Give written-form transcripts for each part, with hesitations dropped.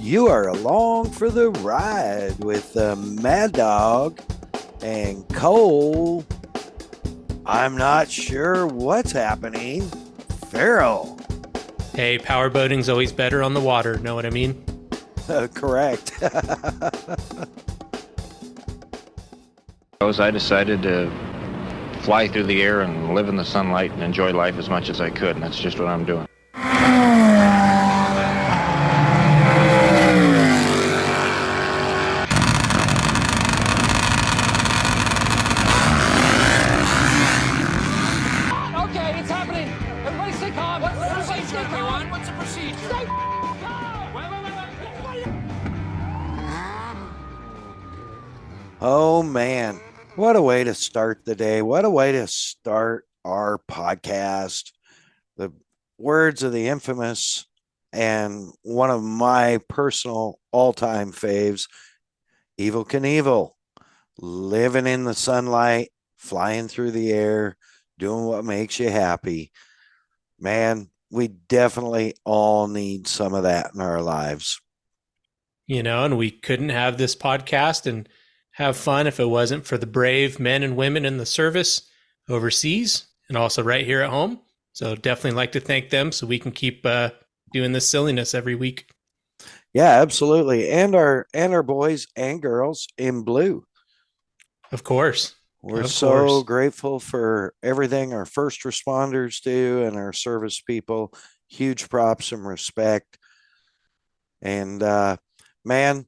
You are along for the ride with Mad Dog and Cole. I'm not sure what's happening. Farrell. Hey, powerboating's always better on the water. Know what I mean? Correct. I decided to fly through the air and live in the sunlight and enjoy life as much as I could, and that's just what I'm doing. Okay, it's happening. Everybody stay calm. What's the procedure, everyone? What's the procedure? Stay calm. Wait. Oh, man. What a way to start the day. What a way to start our podcast. The words of the infamous and one of my personal all-time faves, Evel Knievel, living in the sunlight, flying through the air, doing what makes you happy. Man, we definitely all need some of that in our lives. And we couldn't have this podcast and have fun if it wasn't for the brave men and women in the service overseas and also right here at home. So definitely like to thank them so we can keep doing this silliness every week. Yeah, absolutely. And our boys and girls in blue. Of course. We're so grateful for everything our first responders do and our service people. Huge props and respect. And man,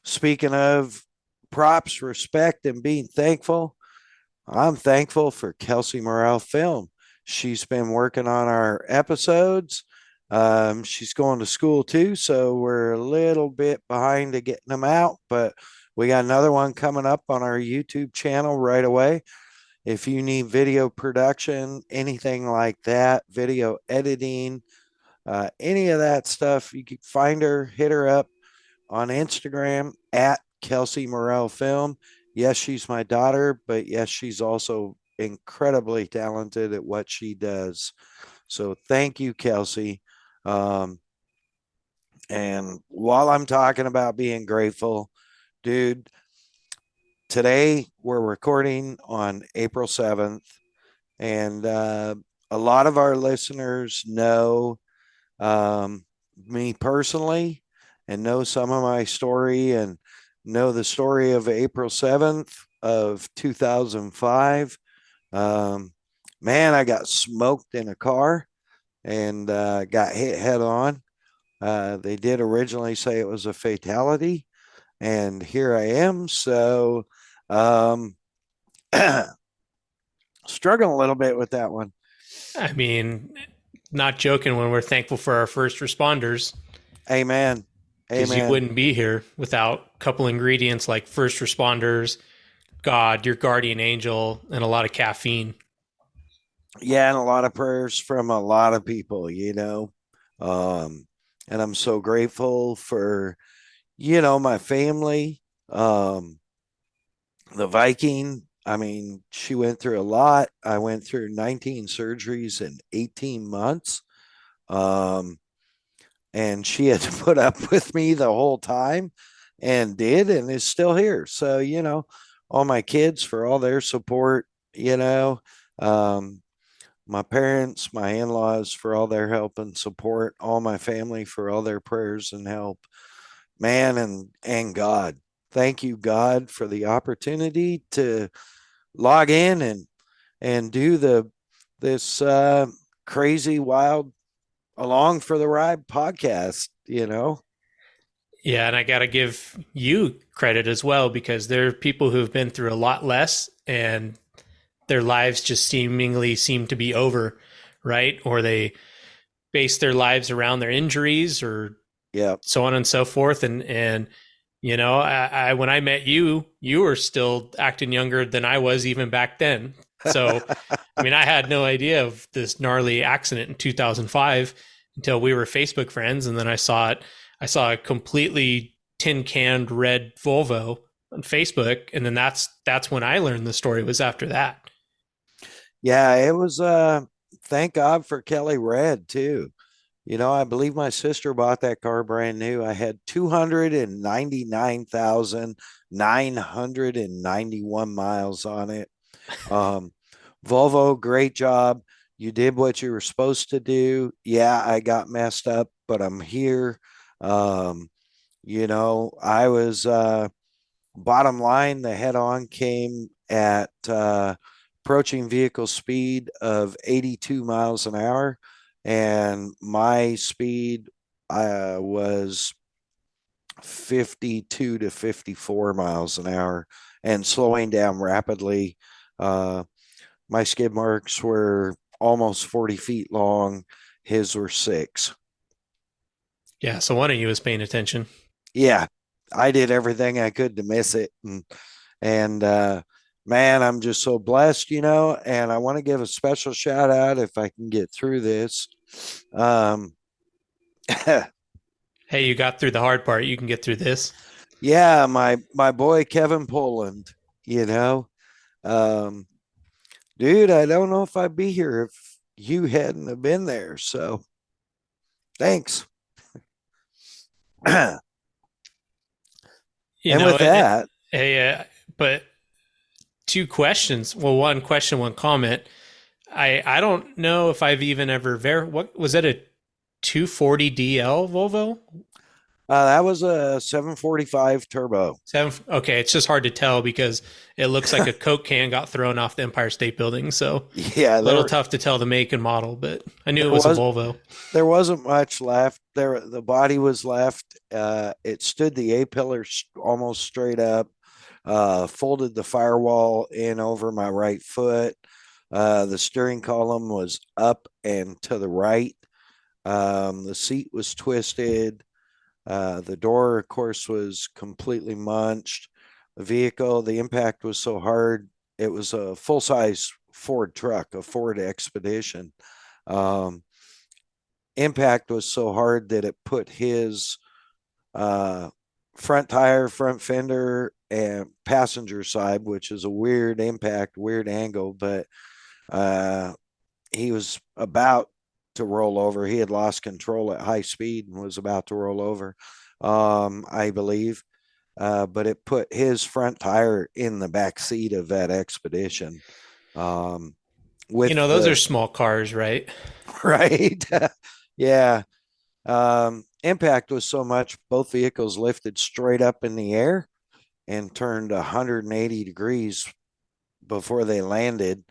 speaking of props, respect, and being thankful, I'm thankful for Kelsey Morrell Film. She's been working on our episodes. She's going to school too, so we're a little bit behind to getting them out, but we got another one coming up on our YouTube channel right away. If you need video production, anything like that, video editing, any of that stuff, you can find her, hit her up on Instagram at Kelsey Morrell Film. Yes, she's my daughter, but yes, she's also incredibly talented at what she does. So thank you, Kelsey. And while I'm talking about being grateful, dude, today we're recording on April 7th, and a lot of our listeners know me personally and know some of my story and know the story of April 7th of 2005. Man, I got smoked in a car and got hit head on. They did originally say it was a fatality, and here I am. So, struggling a little bit with that one. I mean, not joking when we're thankful for our first responders. Amen. Because you wouldn't be here without a couple ingredients like first responders, God, your guardian angel, and a lot of caffeine. Yeah, and a lot of prayers from a lot of people, and I'm so grateful for, my family. The Viking, I mean, she went through a lot. I went through 19 surgeries in 18 months. And she had to put up with me the whole time and did, and is still here. So, all my kids for all their support, my parents, my in-laws for all their help and support, all my family for all their prayers and help, man, and God. Thank you, God, for the opportunity to log in and do this crazy, wild, along for the ride podcast. Yeah, and I got to give you credit as well, because there are people who've been through a lot less and their lives just seemingly seem to be over, right? Or they base their lives around their injuries or so on and so forth. And I when I met you, you were still acting younger than I was even back then. So, I mean, I had no idea of this gnarly accident in 2005 until we were Facebook friends. And then I saw a completely tin-canned red Volvo on Facebook. And then that's when I learned the story, was after that. Yeah, it was thank God for Kelly Red too. I believe my sister bought that car brand new. I had 299,991 miles on it. Um, Volvo, great job. You did what you were supposed to do. Yeah, I got messed up, but I'm here. Um, I was bottom line, the head on came at approaching vehicle speed of 82 miles an hour, and my speed was 52 to 54 miles an hour and slowing down rapidly. Uh, my skid marks were almost 40 feet long. His were 6. Yeah, so one of you was paying attention. Yeah, I did everything I could to miss it. And man, I'm just so blessed, and I want to give a special shout out if I can get through this. Um, Hey, you got through the hard part. You can get through this. yeah, my boy Kevin Poland, you know, um, dude, I don't know if I'd be here if you hadn't have been there. So thanks. And You know, with that, hey, but two questions. Well, one question, one comment. I don't know if I've even ever what was that, a 240DL Volvo? that was a 745 turbo. Okay, it's just hard to tell because it looks like a Coke can got thrown off the Empire State Building, so Yeah, a little tough to tell the make and model, but I knew it was a Volvo. There wasn't much left. The body was left. It stood the A pillar almost straight up. Folded the firewall in over my right foot. The steering column was up and to the right. The seat was twisted. The door, of course, was completely munched. The impact was so hard. It was a full size Ford truck, a Ford Expedition. Um, Impact was so hard that it put his front tire, front fender, and passenger side, which is a weird impact, weird angle, but he was about to roll over. He had lost control at high speed and was about to roll over, I believe. But it put his front tire in the back seat of that Expedition. Those are small cars, right? Right. Yeah. Impact was so much, both vehicles lifted straight up in the air and turned 180 degrees before they landed.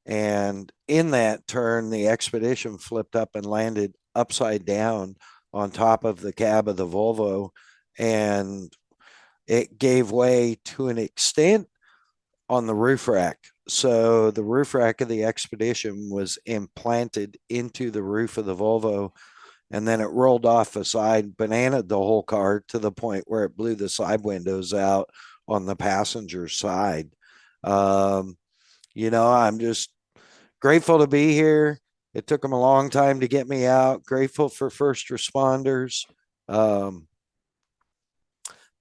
And in that turn, the Expedition flipped up and landed upside down on top of the cab of the Volvo. And it gave way to an extent on the roof rack. So the roof rack of the Expedition was implanted into the roof of the Volvo, and then it rolled off the side, bananaed the whole car to the point where it blew the side windows out on the passenger side. I'm just grateful to be here. It took them a long time to get me out. Grateful for first responders.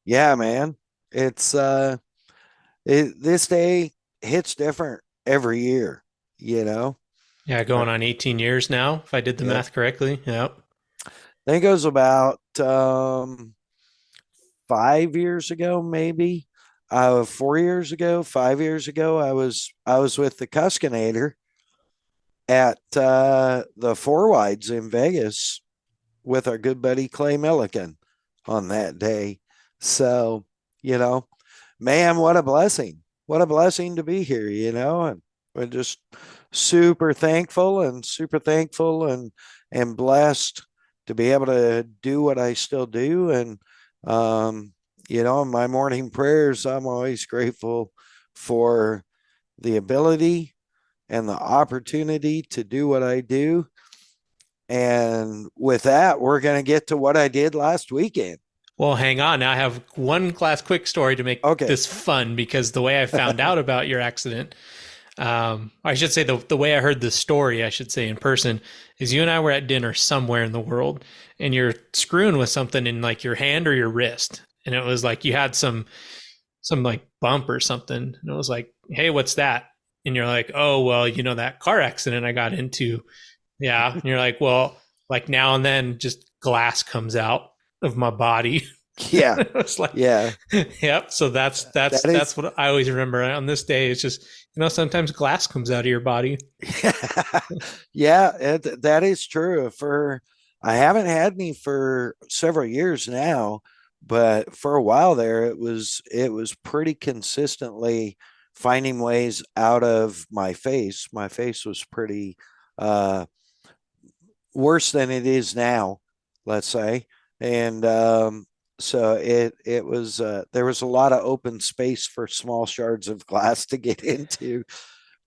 Yeah, man, it's this day hits different every year. Yeah, going on 18 years now, if I did the math correctly. Yep. I think it was about 5 years ago, maybe 4 years ago, 5 years ago. I was with the Cuskinator at the Four Wides in Vegas with our good buddy Clay Milliken on that day. So, man, what a blessing. What a blessing to be here, and we're just super thankful and blessed to be able to do what I still do. And, in my morning prayers, I'm always grateful for the ability and the opportunity to do what I do. And with that, we're going to get to what I did last weekend. Well, hang on. Now I have one last quick story to make this fun, because the way I found out about your accident, I should say the way I heard the story, I should say in person, is you and I were at dinner somewhere in the world, and you're screwing with something in like your hand or your wrist. And it was like you had some like bump or something. And it was like, hey, what's that? And you're like, oh, well, that car accident I got into. Yeah. And you're like, well, like now and then just glass comes out of my body. Yeah. It's like, Yeah. yep. So that's That is what I always remember on this day. It's just, sometimes glass comes out of your body. yeah, that is true. I haven't had any for several years now, but for a while there, it was pretty consistently finding ways out of my face. My face was pretty uh, worse than it is now, let's say, and so it was there was a lot of open space for small shards of glass to get into,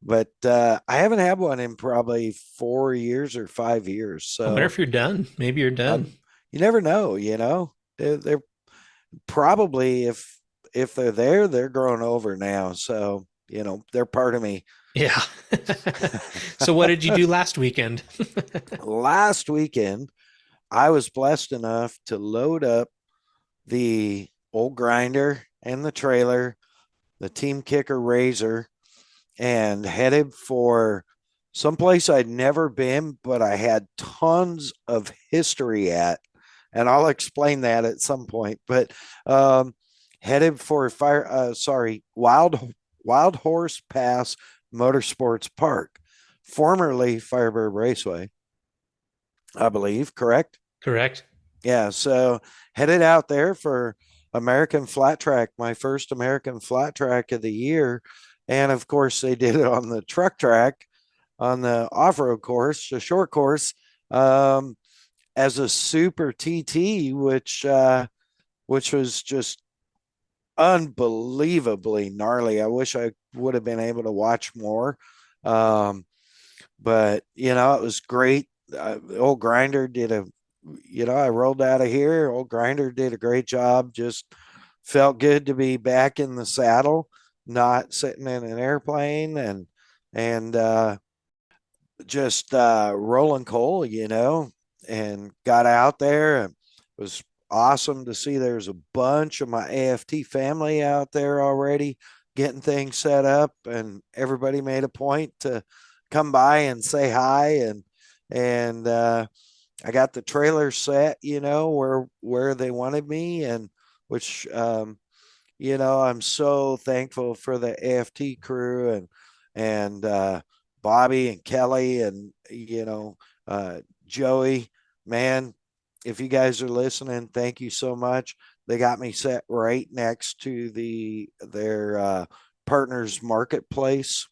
but I haven't had one in probably 4 years or 5 years. I wonder So if you're done. Maybe you're done. you never know, they're probably, if they're there, they're grown over now. So, they're part of me. Yeah. So what did you do last weekend? Last weekend, I was blessed enough to load up the old grinder and the trailer, the Team Kicker Razor, and headed for someplace I'd never been, but I had tons of history at. And I'll explain that at some point. But headed for Wild Horse Pass Motorsports Park, formerly Firebird Raceway, I believe, correct? Correct. Yeah, so headed out there for American Flat Track, my first American Flat Track of the year. And of course, they did it on the truck track, on the off road course, the short course, as a super TT, which was just unbelievably gnarly. I wish I would have been able to watch more. But it was great. Old Grinder did I rolled out of here. Old Grinder did a great job. Just felt good to be back in the saddle, not sitting in an airplane, and just rolling coal, and got out there. It was awesome to see there's a bunch of my AFT family out there already getting things set up, and everybody made a point to come by and say hi, and I got the trailer set, where they wanted me, and which I'm so thankful for the AFT crew, and Bobby and Kelly, and Joey. Man, if you guys are listening, thank you so much. They got me set right next to their partners marketplace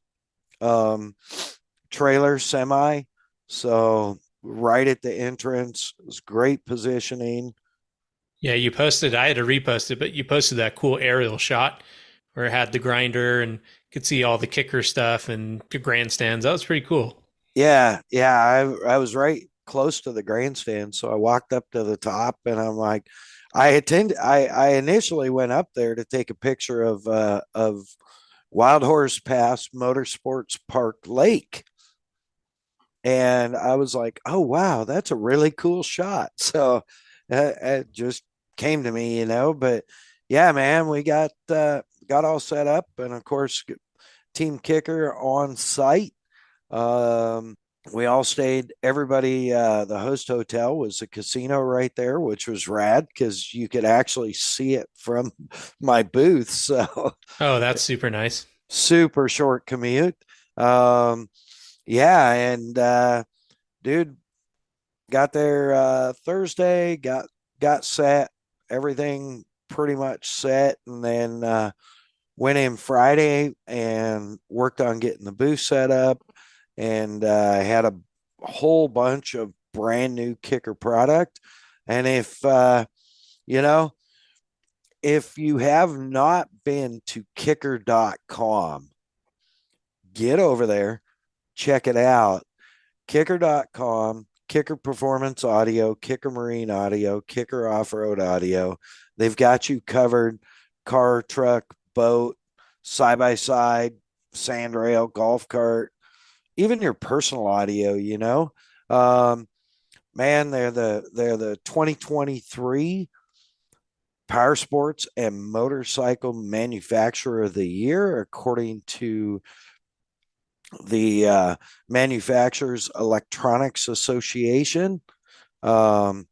trailer semi. So right at the entrance, it was great positioning. Yeah, you posted, I had to repost it, but you posted that cool aerial shot where it had the grinder and could see all the kicker stuff and the grandstands. That was pretty cool. Yeah, I was right close to the grandstand, so I walked up to the top, and I'm like, I initially went up there to take a picture of Wild Horse Pass Motorsports Park Lake, and I was like, oh wow, that's a really cool shot. So it just came to me, but yeah, man, we got all set up, and of course, Team Kicker on site. We all stayed, everybody, the host hotel was a casino right there, which was rad because you could actually see it from my booth. So Oh, that's super nice. super short commute. Yeah, and dude, got there Thursday, got set, everything pretty much set, and then went in Friday and worked on getting the booth set up, and had a whole bunch of brand new kicker product. And if you have not been to kicker.com, get over there, check it out. Kicker.com, Kicker Performance Audio, Kicker Marine Audio, Kicker Off-Road Audio. They've got you covered: car, truck, boat, side-by-side, sandrail, golf cart, even your personal audio, man, they're the 2023 Power Sports and Motorcycle Manufacturer of the Year, according to the Manufacturers Electronics Association. um,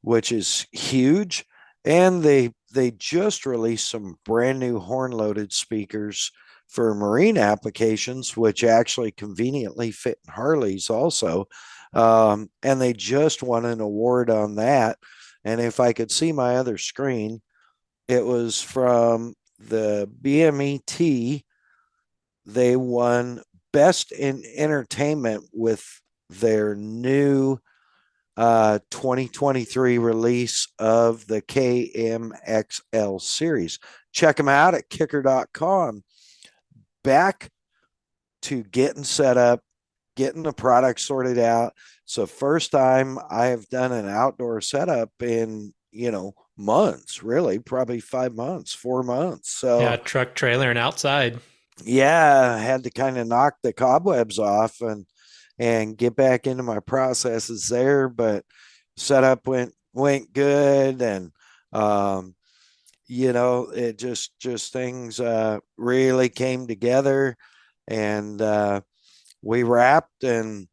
which is huge. And they just released some brand new horn loaded speakers for marine applications, which actually conveniently fit in Harleys also. And they just won an award on that. And if I could see my other screen, it was from the BMET. They won Best in Entertainment with their new 2023 release of the KMXL series. Check them out at kicker.com. Back to getting set up, getting the product sorted out. It's the first time I have done an outdoor setup in, months, really, probably 5 months, 4 months. Yeah, So, truck, trailer, and outside. yeah, I had to kind of knock the cobwebs off and get back into my processes there. But setup went good, and um, it just things really came together, and we wrapped and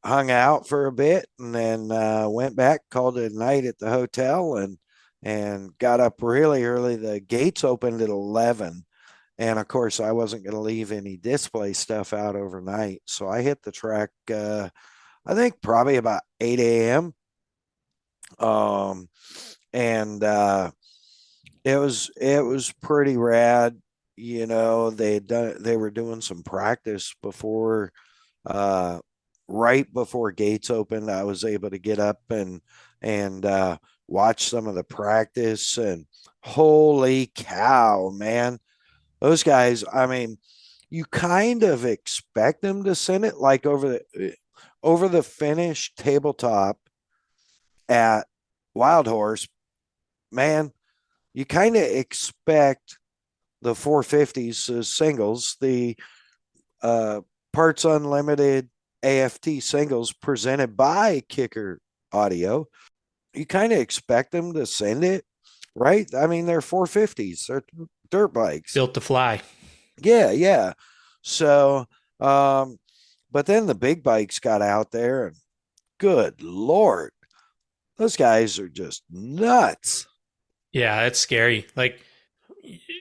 hung out for a bit, and then went back, called it a night at the hotel, and got up really early. The gates opened at 11. And of course, I wasn't going to leave any display stuff out overnight. So I hit the track, I think probably about 8 a.m. Um, and it was pretty rad. They were doing some practice before, uh, right before gates opened. I was able to get up and watch some of the practice, and holy cow, man, those guys, I mean, you kind of expect them to send it like over the finish tabletop at Wild Horse, man. You kind of expect the 450s singles, the uh, Parts Unlimited AFT singles presented by Kicker Audio. You kind of expect them to send it, right? I mean, they're 450s, they're dirt bikes. Built to fly. Yeah, yeah. So, but then the big bikes got out there, and good Lord, those guys are just nuts. Yeah, it's scary. Like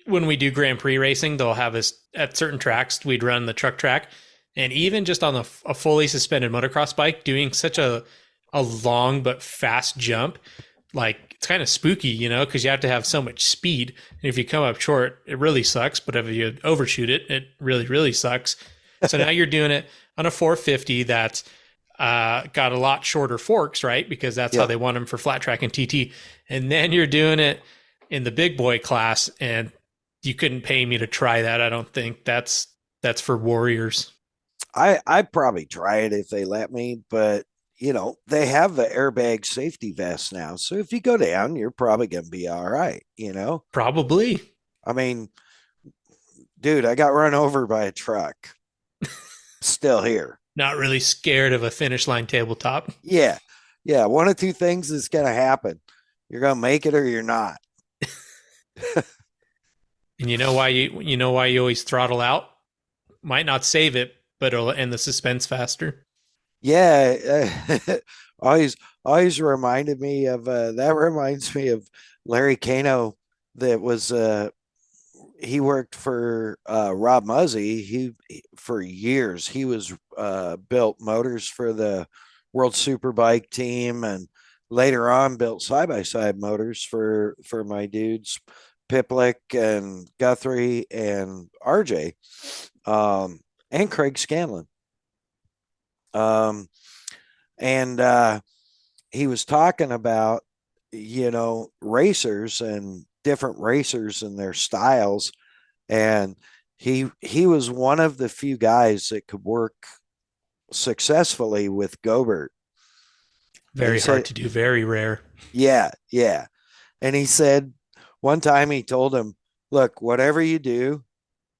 when we do Grand Prix racing, they'll have us at certain tracks. We'd run the truck track, and even just on a fully suspended motocross bike, doing such a long but fast jump, like it's kind of spooky, because you have to have so much speed. And if you come up short, it really sucks. But if you overshoot it, it really, really sucks. So now you're doing it on a 450 that's got a lot shorter forks, right? Because that's how Yep. they want them for flat track and TT. And then you're doing it in the big boy class, and you couldn't pay me to try that. I don't think that's for warriors. I'd probably try it if they let me, but they have the airbag safety vest now. So if you go down, you're probably going to be all right. Probably. I mean, dude, I got run over by a truck. Still here. Not really scared of a finish line tabletop. Yeah. Yeah. One of two things is going to happen. You're going to make it or you're not. And you know why you always throttle out? Might not save it, but it'll end the suspense faster. Yeah. Always reminded me of that reminds me of Larry Kano. That was he worked for Rob Muzzy. For years he was built motors for the World Superbike team, and later on built side by side motors for my dudes Piplick and Guthrie and RJ, and Craig Scanlon. Um, and he was talking about racers and different racers and their styles, and he was one of the few guys that could work successfully with Gobert. Very hard to do, very rare. Yeah, yeah. And he said one time he told him, look, whatever you do,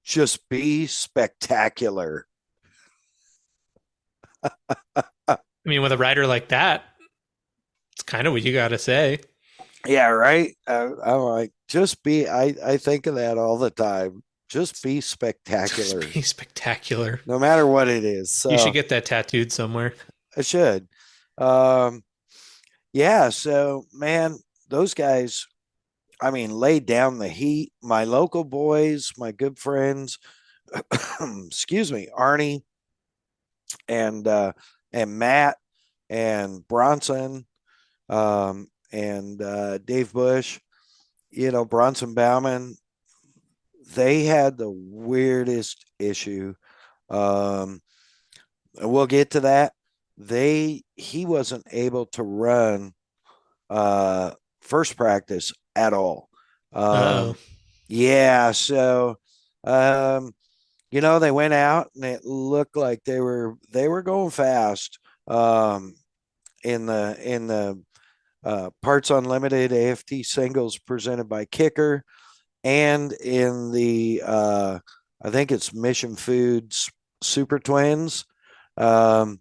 just be spectacular. I mean, with a rider like that, it's kind of what you got to say. Yeah, right. I'm like, I think of that all the time. Just be spectacular. Just be spectacular. No matter what it is. So you should get that tattooed somewhere. I should. Um, Yeah. So, man, those guys, I mean, laid down the heat. My local boys, my good friends, excuse me, Arnie and Matt and Bronson and Dave Bush, Bronson Bauman, they had the weirdest issue. Um, we'll get to that. He wasn't able to run first practice at all. Oh, Yeah, so um, they went out and it looked like they were going fast in the Parts Unlimited AFT singles presented by Kicker, and in the I think it's Mission Foods Super Twins. Um,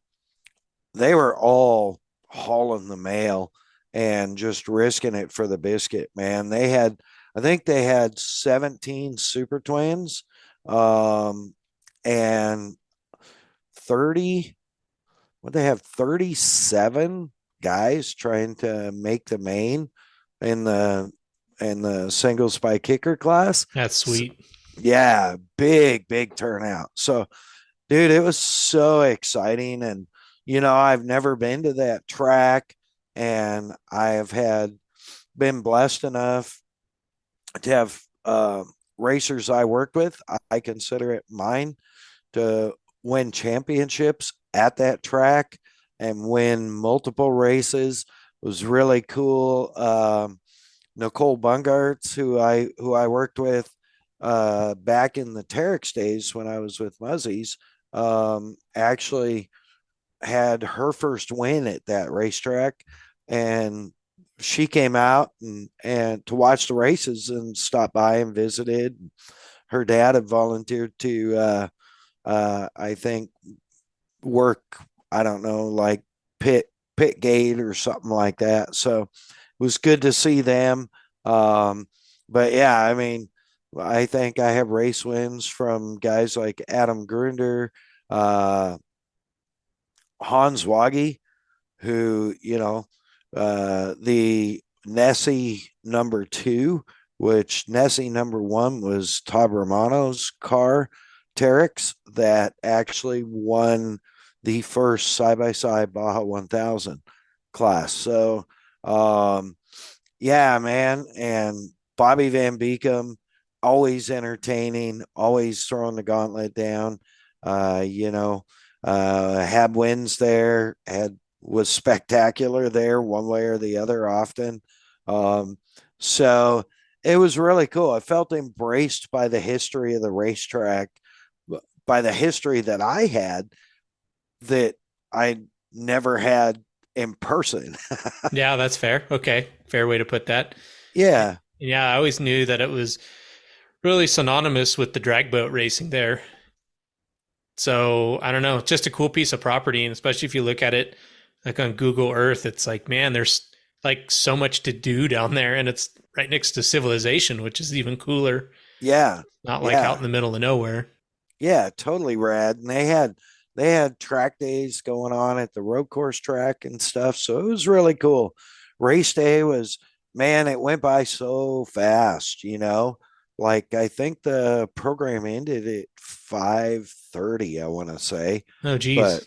they were all hauling the mail and just risking it for the biscuit, man. I think they had 17 Super Twins, um, and 30, what they have 37 guys trying to make the main in the singles by kicker class. that's So, sweet. yeah, big turnout. So, dude, it was so exciting. And, I've never been to that track, and I have been blessed enough to have racers I worked with. I consider it mine to win championships at that track and win multiple races. It was really cool. Nicole Bungarts, who I worked with back in the Terex days when I was with Muzzies, actually had her first win at that racetrack, and she came out and to watch the races and stopped by and visited. Her dad had volunteered to I think work, I don't know, like pit gate or something like that. So it was good to see them. But yeah, I mean, I think I have race wins from guys like Adam Grunder, uh, Hans Waggy, who, the Nessie number two, which Nessie number one was Todd Romano's car, Terex, that actually won the first side by side Baja 1000 class. So, yeah, man. And Bobby Van Beekum, always entertaining, always throwing the gauntlet down. Uh, you know, had wins there, was spectacular there, one way or the other, often. So it was really cool. I felt embraced by the history of the racetrack, by the history that I had that I never had in person. Yeah, that's fair. Okay, fair way to put that. Yeah. Yeah, I always knew that it was really synonymous with the drag boat racing there. So I don't know, it's just a cool piece of property, and especially if you look at it like on Google Earth, it's like, man, there's like so much to do down there, and it's right next to civilization, which is even cooler. Yeah. Not like out Yeah. in the middle of nowhere. Yeah, totally rad. And they had track days going on at the road course track and stuff. So it was really cool. Race day was, man, it went by so fast. Like I think the program ended at 5:30, I want to say. Oh, geez. But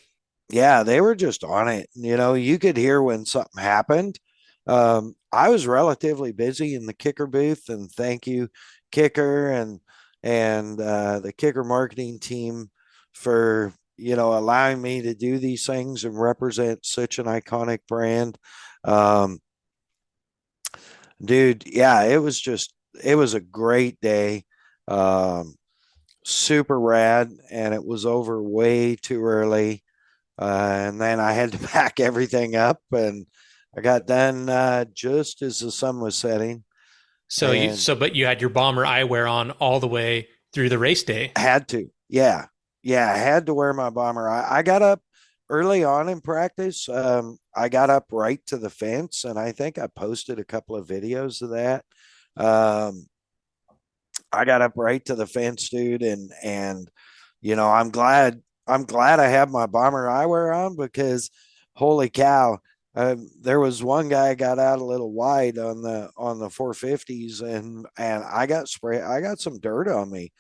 yeah, they were just on it. You could hear when something happened. I was relatively busy in the kicker booth, and thank you, kicker, and the kicker marketing team for allowing me to do these things and represent such an iconic brand. Um, Dude, yeah, it was a great day. Um, Super rad, and it was over way too early. And then I had to pack everything up, and I got done just as the sun was setting, and But you had your bomber eyewear on all the way through the race day. had to. Yeah. Yeah. I had to wear my bomber. I got up early on in practice. I got up right to the fence, and I think I posted a couple of videos of that. Um, I got up right to the fence, dude, and I'm glad I have my bomber eyewear on, because holy cow, There was one guy got out a little wide on the 450s, and I got some dirt on me,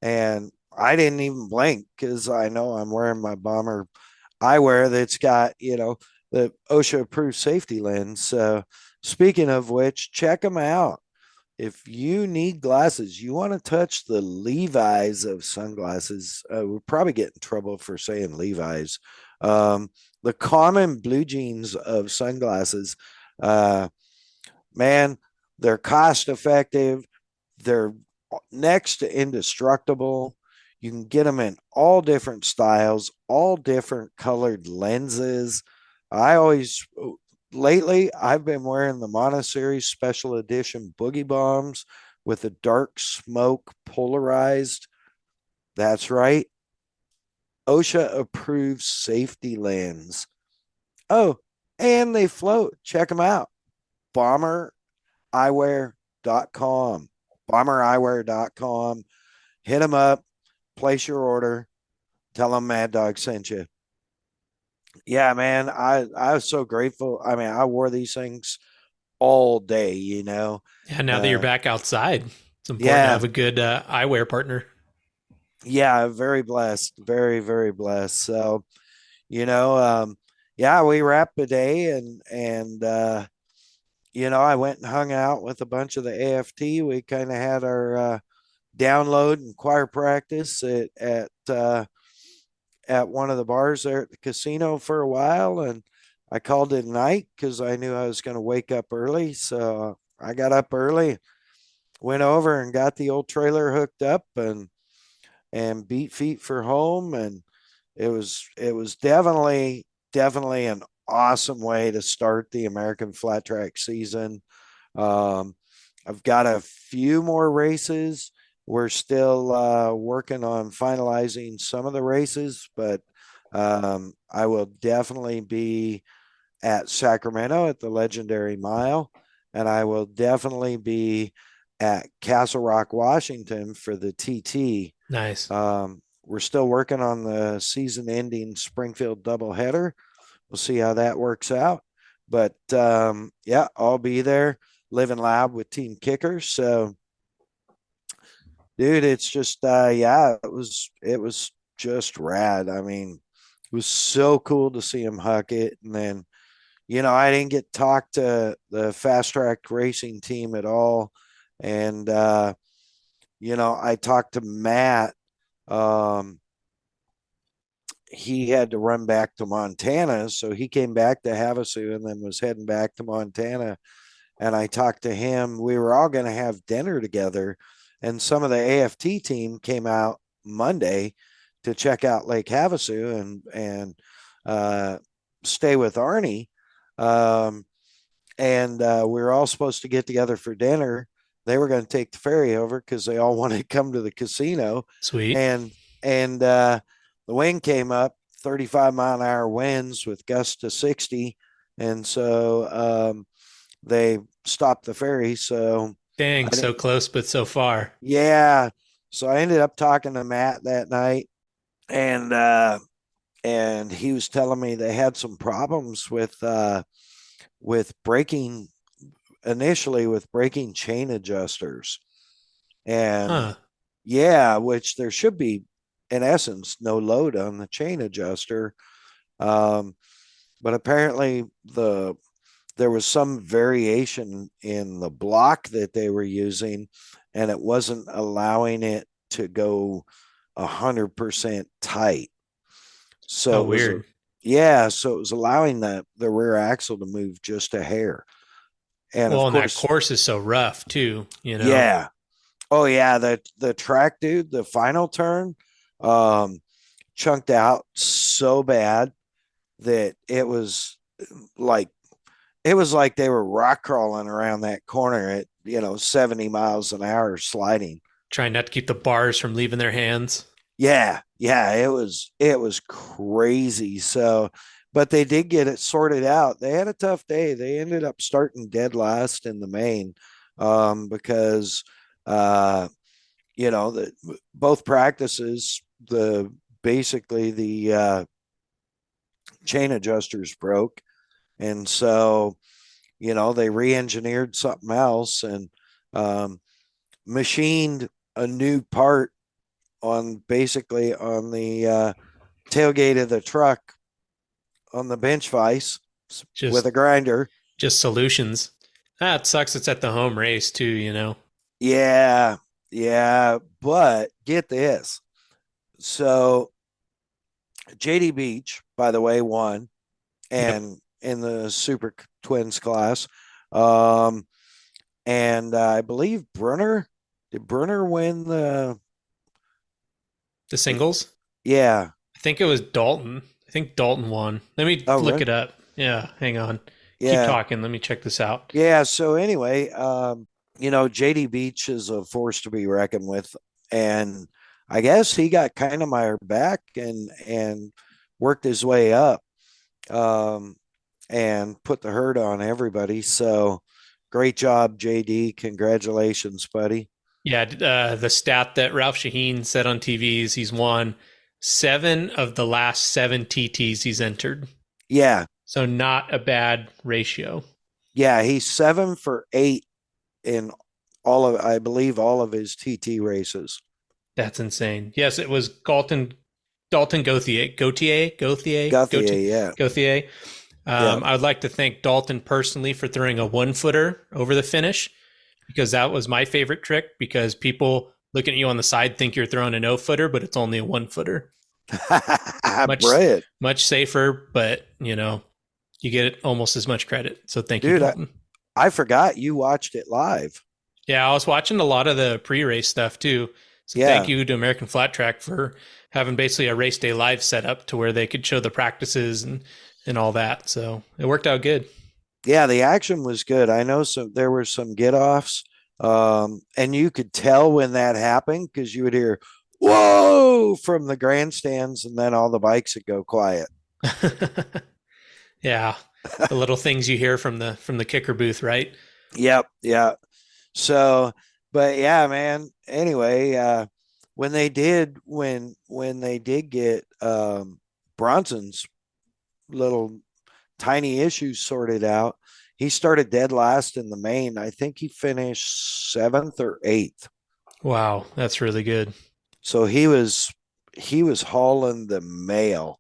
and I didn't even blink because I know I'm wearing my bomber eyewear that's got, the OSHA approved safety lens. So speaking of which, check them out. If you need glasses, you want to touch the Levi's of sunglasses. We'll probably get in trouble for saying Levi's. Um, the common blue jeans of sunglasses, uh, man, they're cost effective. They're next to indestructible. You can get them in all different styles, all different colored lenses. I always, lately, I've been wearing the Monastery Special Edition Boogie Bombs with a dark smoke polarized. That's right. OSHA approved safety lens. Oh, and they float. Check them out. bombereyewear.com. Bombereyewear.com. Hit them up, place your order, tell them Mad Dog sent you. Yeah, man, I was so grateful. I mean, I wore these things all day, you know. Yeah, now that you're Uh, back outside, it's important to yeah, have a good eyewear partner. yeah, very blessed, very, very blessed. So, you know, yeah, we wrapped the day, and I went and hung out with a bunch of the AFT. We kind of had our download and choir practice at one of the bars there at the casino for a while, and I called it a night because I knew I was going to wake up early. So I got up early, went over and got the old trailer hooked up, and beat feet for home. And it was definitely an awesome way to start the American flat track season. Um, I've got a few more races. We're still working on finalizing some of the races, but I will definitely be at Sacramento at the Legendary Mile, and I will definitely be at Castle Rock, Washington for the TT. Nice. We're still working on the season ending Springfield doubleheader. We'll see how that works out. But yeah, I'll be there living loud with Team Kickers. So, dude, it's just yeah, it was just rad. I mean, it was so cool to see him huck it. And then, I didn't get to talk to the fast track racing team at all. And I talked to Matt. Um, he had to run back to Montana, so he came back to Havasu and then was heading back to Montana. And I talked to him. We were all going to have dinner together, and some of the AFT team came out Monday to check out Lake Havasu and uh, stay with Arnie. Um, and we were all supposed to get together for dinner. They were going to take the ferry over because they all wanted to come to the casino, Sweet. and the wind came up, 35-mile-an-hour winds with gusts to 60, and so they stopped the ferry. So Dang, I so didn't. close but so far. Yeah, so I ended up talking to Matt that night, and he was telling me they had some problems with braking initially with braking chain adjusters, and Huh. yeah, which there should be in essence no load on the chain adjuster. Um, but apparently there was some variation in the block that they were using, and it wasn't allowing it to go 100% tight. So Oh, it was weird. yeah, so it was allowing the rear axle to move just a hair. And of Well, and that course, course is so rough too, yeah. Oh yeah, the track, dude, the final turn um chunked out so bad that like it was like they were rock crawling around that corner at 70 miles an hour sliding. Trying not to keep the bars from leaving their hands. Yeah, it was crazy. So, but they did get it sorted out. They had a tough day. They ended up starting dead last in the main, because uh the both practices, the basically the chain adjusters broke, And so, they re-engineered something else and um, machined a new part on basically on the tailgate of the truck on the bench vise with Just a grinder. just solutions. Ah, it sucks it's at the home race too, you know. Yeah, yeah, but get this. So JD Beach, by the way, won, Yep. and in the Super Twins class, um, and I believe Brunner did Brunner win The singles. yeah. I think it was Dalton. I think Dalton won. Let me Oh, look really? it up. Yeah, hang on. Keep Yeah, talking. Let me check this out. yeah. So anyway, JD Beach is a force to be reckoned with, and I guess he got kind of my back and worked his way up, um, and put the hurt on everybody. So great job, JD. Congratulations, buddy. Yeah, the stat that Ralph Shaheen said on TV is he's won 7 of the last 7 TTs he's entered. Yeah, So not a bad ratio. yeah. He's 7 for 8 in I believe, all of his TT races. That's insane. Yes, it was Dalton Gauthier, yeah, Gauthier. yeah. I would like to thank Dalton personally for throwing a 1-footer over the finish because that was my favorite trick because people looking at you on the side think you're throwing a no-footer, but it's only a 1-footer. Much Brilliant. much safer, but you get almost as much credit. So thank you, Dude, Dalton. I forgot you watched it live. Yeah, I was watching a lot of the pre-race stuff too. So Yeah. thank you to American Flat Track for having basically a race day live setup to where they could show the practices and all that. So it worked out good. Yeah, the action was good. I know there were some get offs. And you could tell when that happened because you would hear whoa from the grandstands and then all the bikes would go quiet. Yeah, the little things you hear from the kicker booth, right? Yep, yeah. So, but yeah, man. Anyway, when they did get Bronson's little tiny issues sorted out, he started dead last in the main. I think he finished 7th or 8th. Wow, that's really good. So he was hauling the mail.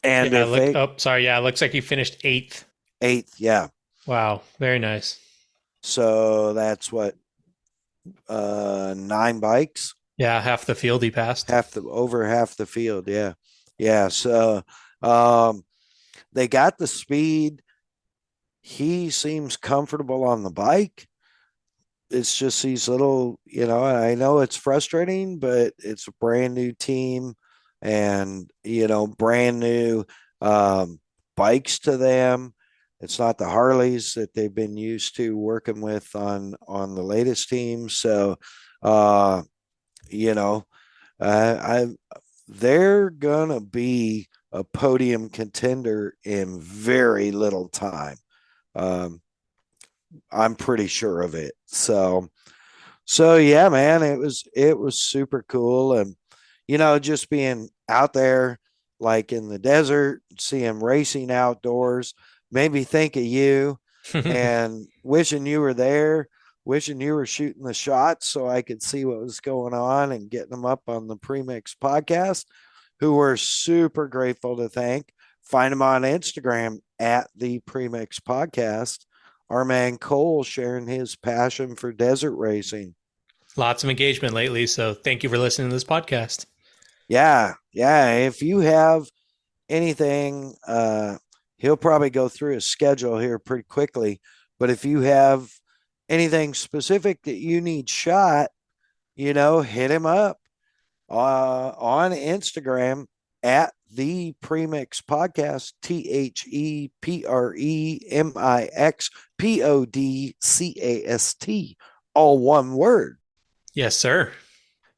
And Yeah, if look. they Oh, sorry. Yeah, it looks like he finished 8th. 8th, yeah. Wow, very nice. So that's what 9 bikes, Yeah, half the field he passed. over half the field, yeah. Yeah, so um they got the speed. He seems comfortable on the bike. It's just these little, I know it's frustrating, but it's a brand new team and, brand new bikes to them. It's not the Harleys that they've been used to working with on the latest team. So, you know, I they're gonna be a podium contender in very little time. Um, I'm pretty sure of it. So yeah, man, it was super cool, and just being out there, like in the desert, seeing racing outdoors, made me think of you, and wishing you were there, wishing you were shooting the shots so I could see what was going on and getting them up on the Premix podcast. Who we're super grateful to thank. Find them on Instagram at the Premix Podcast. Our man Cole sharing his passion for desert racing. Lots of engagement lately. So thank you for listening to this podcast. Yeah, yeah. If you have anything, he'll probably go through his schedule here pretty quickly. But if you have anything specific that you need shot, hit him up on Instagram at the Premix Podcast, ThePremixPodcast, all one word. Yes, sir.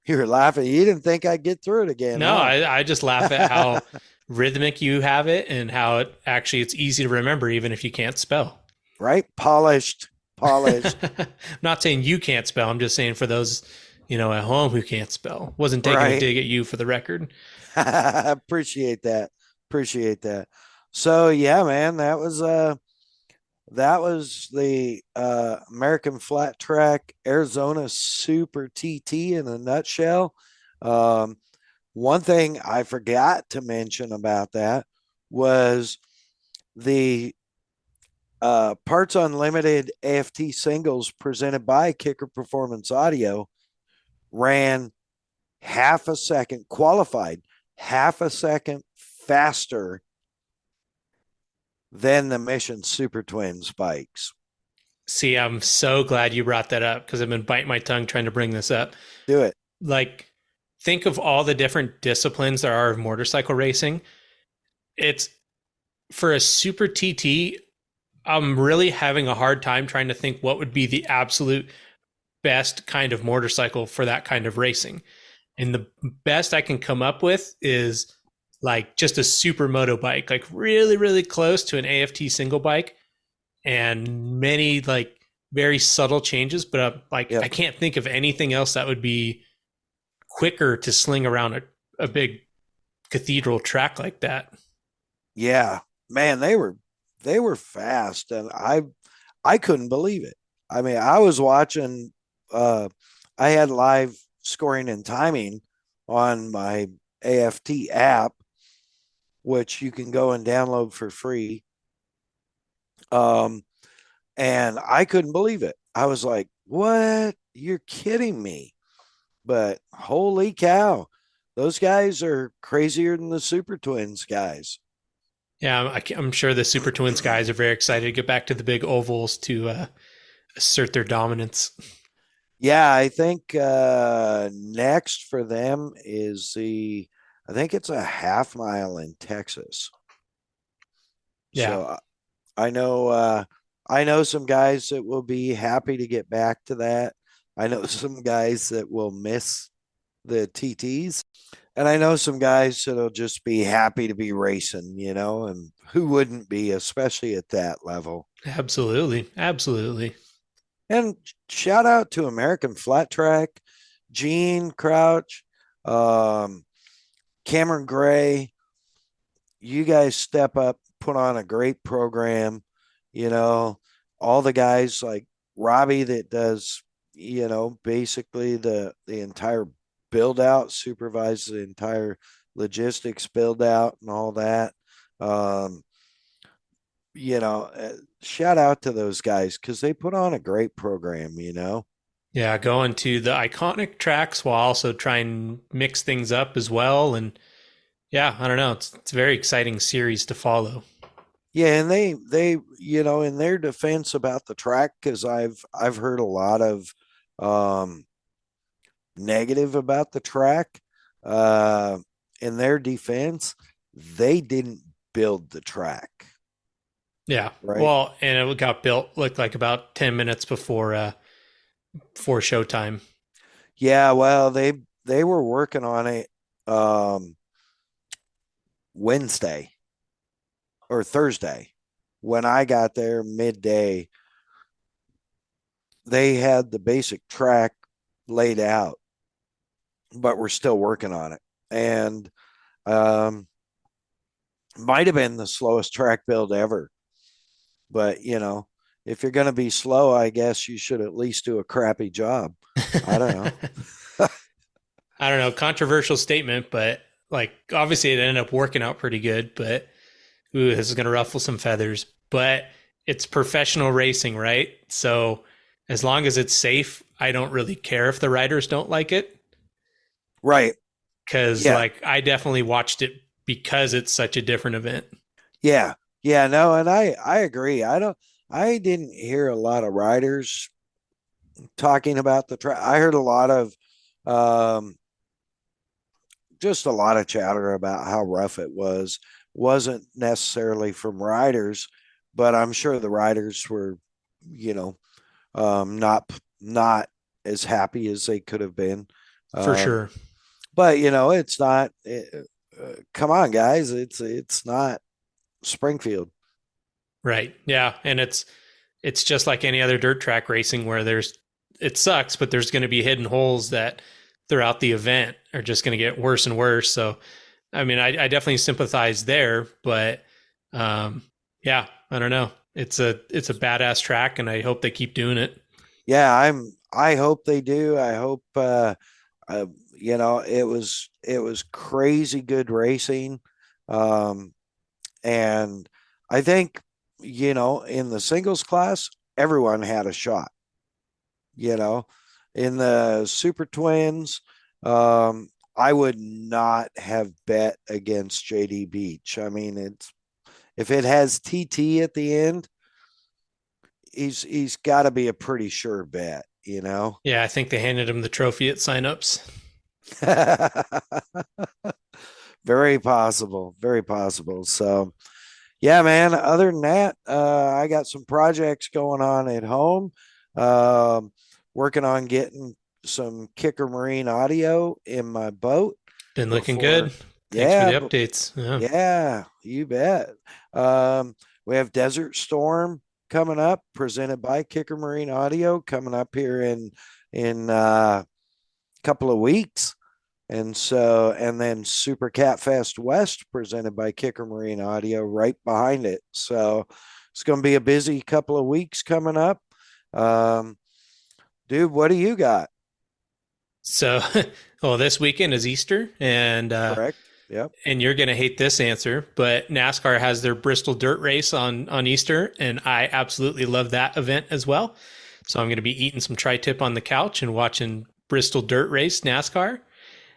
You're laughing. You didn't think I'd get through it again. No, huh? I just laugh at how rhythmic you have it and how it's easy to remember even if you can't spell. Right? Polished. I'm not saying you can't spell. I'm just saying for those, at home who can't spell. Wasn't taking a Right. dig at you for the record. Appreciate that. So yeah, man, that was the American Flat Track Arizona Super TT in a nutshell. Um, One thing I forgot to mention about that was the Parts Unlimited AFT singles presented by Kicker Performance Audio ran half a second, qualified half a second faster than the Mission Super Twins bikes. See, I'm so glad you brought that up because I've been biting my tongue trying to bring this up. Do it. Like, think of all the different disciplines there are of motorcycle racing. It's for a Super TT. I'm really having a hard time trying to think what would be the absolute best kind of motorcycle for that kind of racing. And the best I can come up with is like just a supermoto bike, like really, really close to an AFT single bike, and many like very subtle changes. But like Yep. I can't think of anything else that would be quicker to sling around a big cathedral track like that. Yeah, man, they were fast, and I couldn't believe it. I mean, I was watching. I had live scoring and timing on my AFT app, which you can go and download for free. Um, and I couldn't believe it. I was like, "What? You're kidding me!" But holy cow, those guys are crazier than the Super Twins guys. Yeah, I'm sure the Super Twins guys are very excited to get back to the big ovals to assert their dominance. Yeah, I think next for them is I think it's a half mile in Texas. Yeah, So I know some guys that will be happy to get back to that. I know some guys that will miss the TTs, and I know some guys that'll just be happy to be racing, and who wouldn't be, especially at that level. absolutely, absolutely. And shout out to American Flat Track, Gene Crouch, um, Cameron Gray. You guys step up, put on a great program. You know, all the guys like Robbie that does, basically the entire build out, supervise the entire logistics build out and all that. Um, shout out to those guys because they put on a great program. Yeah, going to the iconic tracks while also trying to mix things up as well. And yeah, I don't know. It's a very exciting series to follow. Yeah, and they in their defense about the track, because I've heard a lot of um negative about the track. Uh in their defense, they didn't build the track, Yeah. right? Well, and it got built looked like about 10 minutes before showtime. Yeah, well, they were working on it um Wednesday or Thursday. When I got there midday, they had the basic track laid out, but we're still working on it. And um, might have been the slowest track build ever. But, if you're going to be slow, I guess you should at least do a crappy job. I don't know. I don't know, controversial statement, but like obviously it ended up working out pretty good, but ooh, this is going to ruffle some feathers. But it's professional racing, right? So as long as it's safe, I don't really care if the riders don't like it. Right. Cause Yeah. like I definitely watched it because it's such a different event. Yeah. Yeah. No, and I agree. I didn't hear a lot of riders talking about the track. I heard a lot of, um, just a lot of chatter about how rough it was. Wasn't necessarily from riders, but I'm sure the riders were, you know, not as happy as they could have been. For Um, sure. but it's not. Come on, guys, it's not Springfield. Right. Yeah. And it's just like any other dirt track racing where it sucks, but there's going to be hidden holes that throughout the event are just going to get worse and worse. So, I mean, I definitely sympathize there, but Yeah, I don't know. It's a badass track, and I hope they keep doing it. Yeah, I hope they do. I hope uh it was crazy good racing. Um and I think in the singles class everyone had a shot, you know. In the Super Twins, I would not have bet against JD Beach. I mean, it's if it has TT at the end, he's got to be a pretty sure bet, you know. Yeah, I think they handed him the trophy at signups. Very possible, very possible. So, yeah, man. Other than that, I got some projects going on at home. Um, Working on getting some Kicker Marine audio in my boat Been looking good. before. Thanks for Yeah, the but updates. Yeah. yeah, you bet. Um, we have Desert Storm coming up, presented by Kicker Marine Audio, coming up here in a couple of weeks. And then Super Cat Fest West, presented by Kicker Marine Audio, right behind it. So it's going to be a busy couple of weeks coming up. Um, Dude, what do you got? So, well, this weekend is Easter, Correct. Yep. and you're gonna hate this answer, but NASCAR has their Bristol Dirt Race on Easter, and I absolutely love that event as well. So I'm gonna be eating some tri-tip on the couch and watching Bristol Dirt Race NASCAR.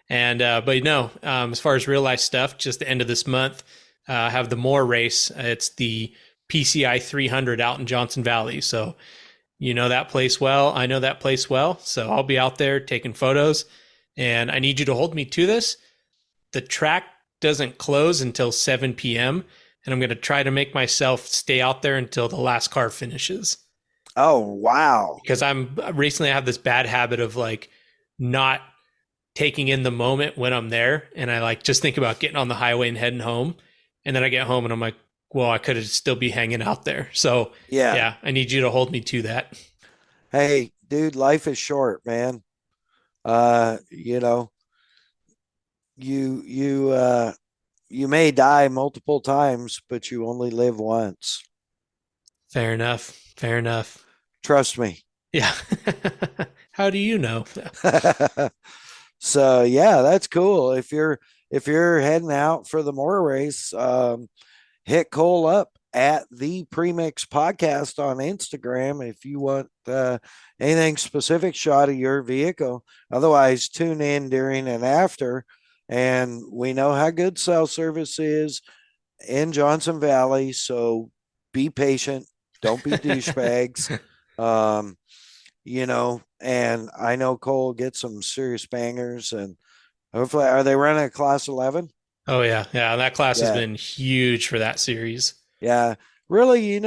And but no, as far as real life stuff, just the end of this month, I have the Moore race. It's the PCI 300 out in Johnson Valley. So you know that place well. I know that place well. So I'll be out there taking photos, and I need you to hold me to this. The track doesn't close until 7 p.m., and I'm going to try to make myself stay out there until the last car finishes. Oh, wow. Because I'm recently I have this bad habit of like not taking in the moment when I'm there, and I like just think about getting on the highway and heading home, and then I get home and I'm like, well, I could still be hanging out there. So Yeah. yeah, I need you to hold me to that. Hey, dude, life is short, man. Uh, you know, you may die multiple times, but you only live once. Fair enough. Fair enough. Trust me. Yeah. How do you know? So yeah, that's cool. If you're heading out for the Moore race, hit Cole up at the Premix Podcast on Instagram if you want anything specific shot of your vehicle. Otherwise, tune in during and after. And we know how good cell service is in Johnson Valley, so be patient. Don't be douchebags. Um, and I know Cole gets some serious bangers, and hopefully, are they running a class 11? Oh yeah. Yeah. That class has Yeah. been huge for that series. Yeah, really, we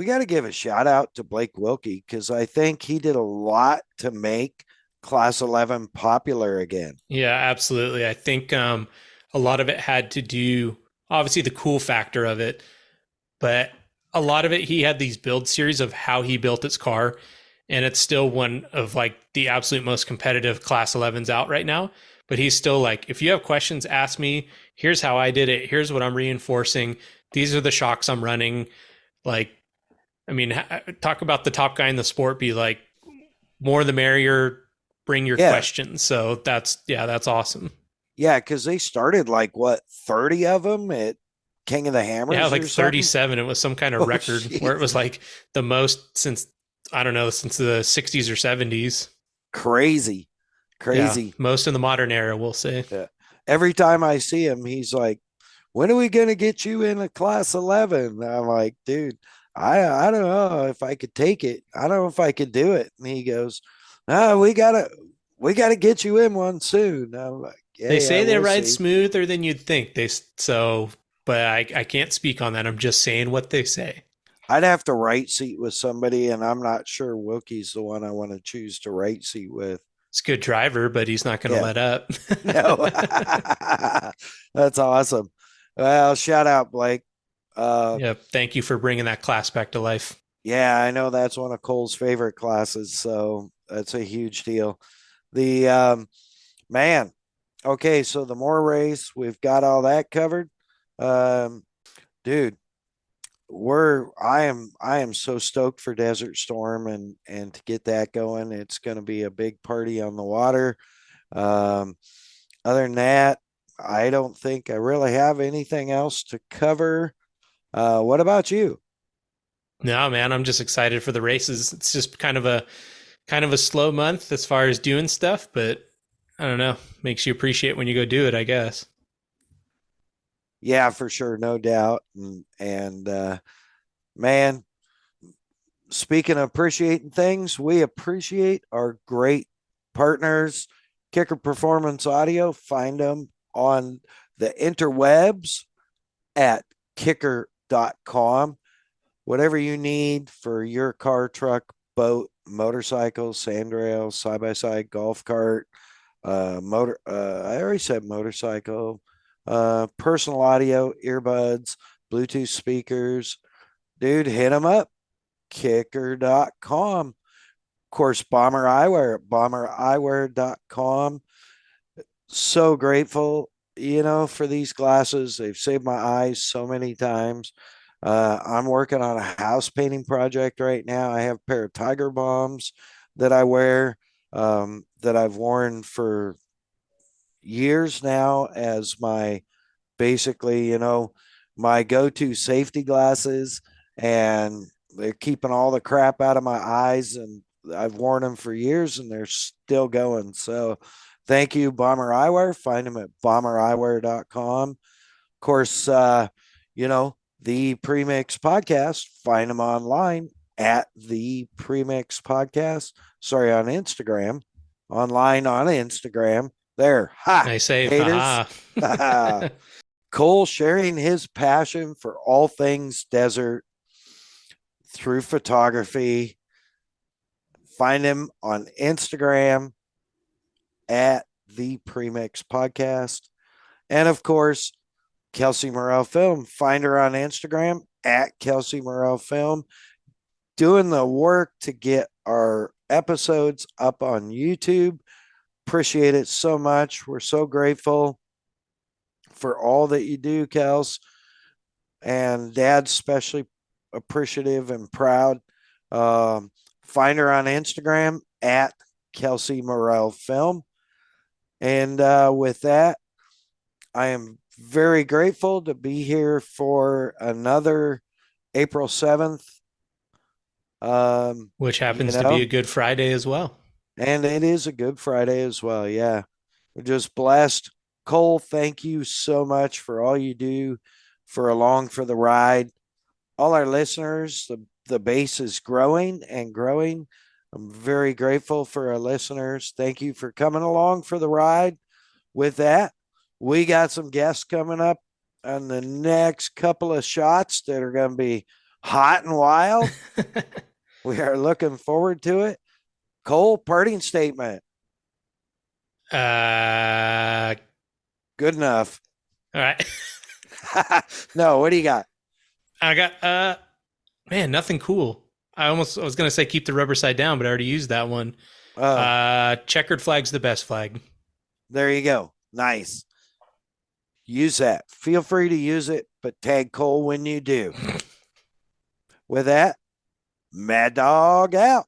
got to give a shout out to Blake Wilkie because I think he did a lot to make class 11 popular again. Yeah, absolutely. I think a lot of it had to do, obviously, the cool factor of it, but a lot of it, he had these build series of how he built his car, and it's still one of like the absolute most competitive class 11s out right now. But he's still like, if you have questions, ask me. Here's how I did it. Here's what I'm reinforcing. These are the shocks I'm running. Like, I mean, talk about the top guy in the sport. Be like, more the merrier. Bring your Yeah. questions. So that's awesome. Yeah, because they started like what 30 of them at King of the Hammers. Yeah, like or something? 37. It was some kind of Oh, record where it was like the most since, I don't know, since the 60s or 70s. Crazy, crazy. Yeah, most in the modern era, we'll say. Yeah. Every time I see him, he's like, "When are we gonna get you in a class 11?" I'm like, "Dude, I don't know if I could take it. I don't know if I could do it." And he goes, "No, we gotta get you in one soon." I'm like, "Yeah, They say they we'll ride see." smoother than you'd think. But I can't speak on that. I'm just saying what they say. I'd have to right seat with somebody, and I'm not sure Wilkie's the one I want to choose to right seat with. It's a good driver, but he's not going to Yeah. let up. No, that's awesome. Well, shout out, Blake. Yeah, thank you for bringing that class back to life. Yeah, I know that's one of Cole's favorite classes, so that's a huge deal. The man, Okay, so the more race, we've got all that covered. Um, dude, I am so stoked for Desert Storm and to get that going. It's going to be a big party on the water. Um, other than that, I don't think I really have anything else to cover. What about you? No, man, I'm just excited for the races. It's just kind of a slow month as far as doing stuff, but I don't know, makes you appreciate when you go do it, I guess. Yeah, for sure, no doubt. Man, speaking of appreciating things, we appreciate our great partners, Kicker Performance Audio. Find them on the interwebs at kicker.com. Whatever you need for your car, truck, boat, motorcycle, sandrail, side by side, golf cart, I already said motorcycle, personal audio, earbuds, Bluetooth speakers. Dude, hit them up, kicker.com. Of course, Bomber Eyewear at bombereyewear.com. So grateful, for these glasses. They've saved my eyes so many times. I'm working on a house painting project right now. I have a pair of Tiger Bombs that I wear, that I've worn for years now as my basically, my go to safety glasses. And they're keeping all the crap out of my eyes. And I've worn them for years and they're still going. So thank you, Bomber Eyewear. Find them at bombereyewear.com. Of course, the Premix Podcast, find them online at the Premix Podcast. Sorry, on Instagram, online on Instagram. There, ha, I say, haters. haha. Cole sharing his passion for all things desert through photography. Find him on Instagram at the Premix Podcast. And of course, Kelsey Morel Film. Find her on Instagram at Kelsey Morel Film. Doing the work to get our episodes up on YouTube. Appreciate it so much. We're so grateful for all that you do, Kels. And Dad's especially appreciative and proud. Find her on Instagram at Kelsey Morel Film. And with that, I am very grateful to be here for another April 7th. Which happens to be a good Friday as well. And it is a good Friday as well. Yeah. We're just blessed. Cole, thank you so much for all you do for Along for the Ride. All our listeners, the base is growing and growing. I'm very grateful for our listeners. Thank you for coming along for the ride. With that, we got some guests coming up on the next couple of shots that are going to be hot and wild. We are looking forward to it. Cole, parting statement. Good enough. All right. No, what do you got? I got man, nothing cool. I was gonna say keep the rubber side down, but I already used that one. Checkered flag's the best flag. There you go. Nice. Use that. Feel free to use it, but tag Cole when you do. With that, Mad Dog out.